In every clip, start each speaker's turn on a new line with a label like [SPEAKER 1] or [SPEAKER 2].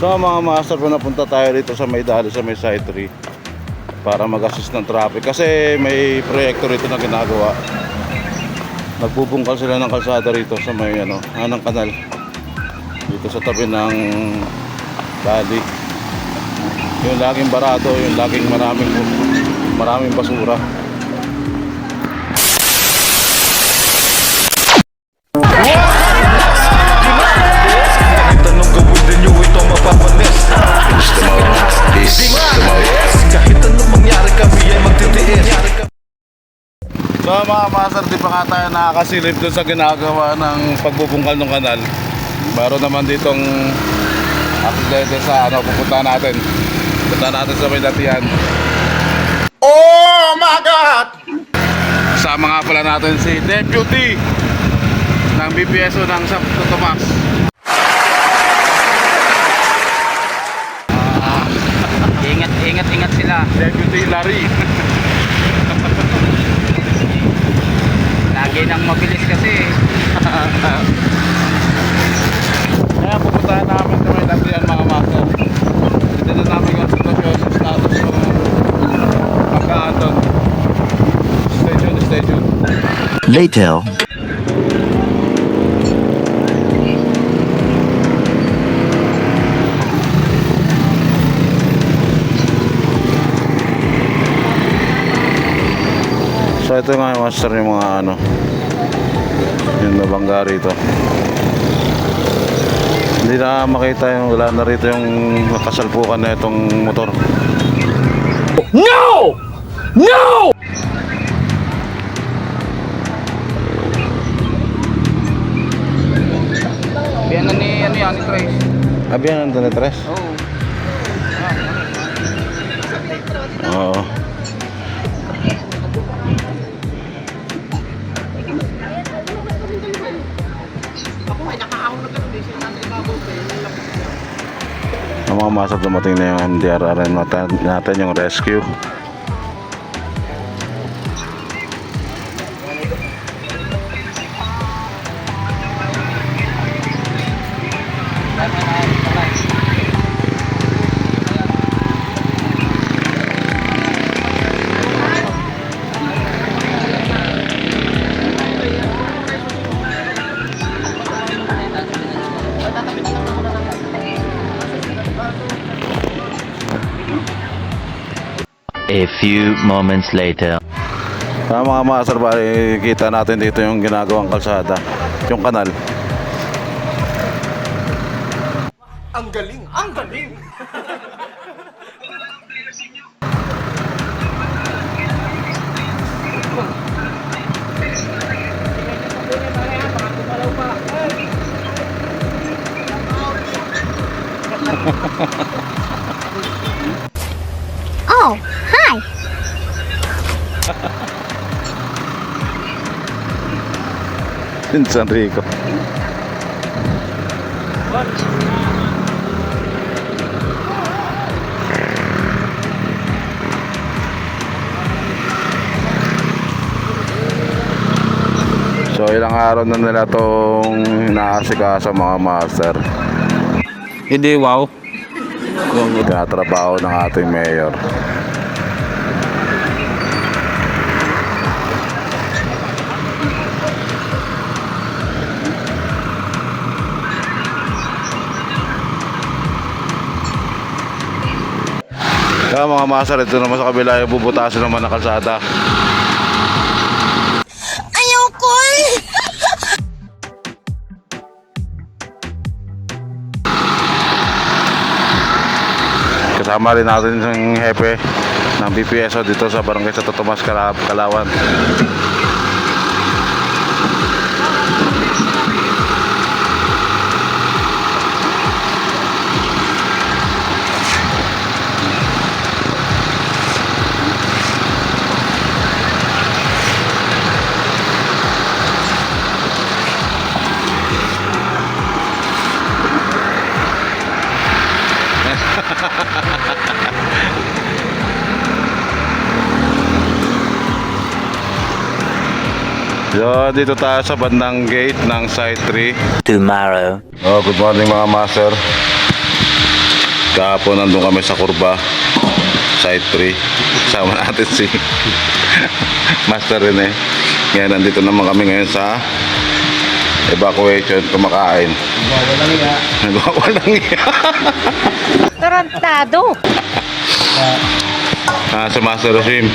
[SPEAKER 1] So mga master, po napunta tayo dito sa may dali, sa may side 3 para mag-assist ng traffic kasi may proyekto rito na ginagawa. Nagbubungkal sila ng kalsada rito sa may ng kanal dito sa tabi ng dali. Yung laging barado, yung laging maraming basura. So mga master, di pa nga tayo nakakasilip doon sa ginagawa ng pagbubungkal ng kanal. Meron naman ditong aksidente sa pupunta natin sa may latihan.
[SPEAKER 2] Oh my God!
[SPEAKER 1] Sama nga pala natin si Deputy ng BPSO ng Santo Tomas.
[SPEAKER 3] Ingat sila.
[SPEAKER 1] Deputy Larry.
[SPEAKER 3] Lagi nang mabilis kasi.
[SPEAKER 1] Kaya pupuntahan namin sa may latihan mga master. Dito namin yung sitwasyon, status ng pagkaan doon. Stay tuned.
[SPEAKER 2] Later.
[SPEAKER 1] So ito nga yung master, yung mga yung nabangga rito. Hindi na makita yung, wala na rito yung nakasalpukan na itong motor.
[SPEAKER 2] No! No!
[SPEAKER 3] Biyanan ni ni Trace.
[SPEAKER 1] Abiyan ng Tres?
[SPEAKER 3] Oo.
[SPEAKER 1] Oo. Ang mga master, dumating na yung MDRRM natin, yung rescue.
[SPEAKER 4] A few moments later.
[SPEAKER 1] Mga master, bali kita natin dito yung ginagawang kalsada, yung kanal.
[SPEAKER 2] Ang galing! Ang galing!
[SPEAKER 5] Oh, hi.
[SPEAKER 1] San Rico. So ilang araw na nila itong inaasikaso mga master.
[SPEAKER 3] Hindi, wow.
[SPEAKER 1] Yung tinatrabaho ng ating mayor. Kaya mga master, ito naman sa kabila yung bubutasin naman ng kalsada.
[SPEAKER 5] Ayoko eh.
[SPEAKER 1] Kasama rin natin yung hepe ng BPSO dito sa Barangay Santo Tomas, Kalawan. So, dito tayo sa bandang gate ng Site 3.
[SPEAKER 4] Tomorrow.
[SPEAKER 1] Oh, good morning mga master. Kahapon nandun kami sa Kurba, Site 3. Sama natin si Master Rene. Ngayon nandito naman kami ngayon sa evacuation, kumakain. Nagwawalang iya.
[SPEAKER 5] Tarantado.
[SPEAKER 1] Sa Master Regime.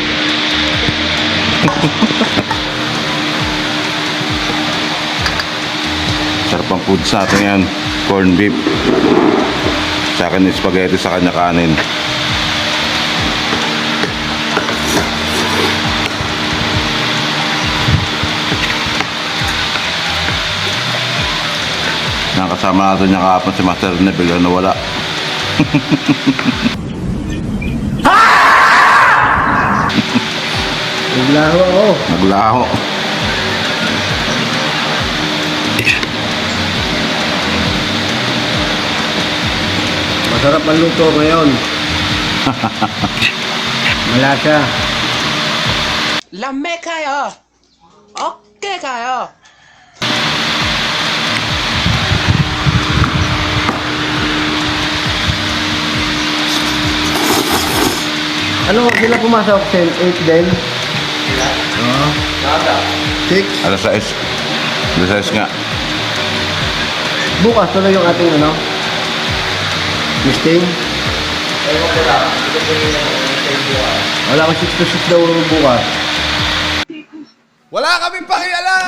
[SPEAKER 1] Sarap ang food sa atin yan. Corn beef. Sa akin spaghetti, sa kanya kanin. Nakasama natin niya kahapon si Master Neville na wala.
[SPEAKER 2] Naglaho ako.
[SPEAKER 1] Naglaho.
[SPEAKER 2] Masarap ang luto ngayon. Malasa.
[SPEAKER 6] Lame kayo. Okay kayo.
[SPEAKER 2] Ano, sila pumasok? 8 din? Oo. 6.
[SPEAKER 1] Alas 6. Alas 6 nga.
[SPEAKER 2] Bukas tuloy yung ating ano? Listing? Wala ka 6 to 6 daw bukas.
[SPEAKER 7] Wala kaming pakialam!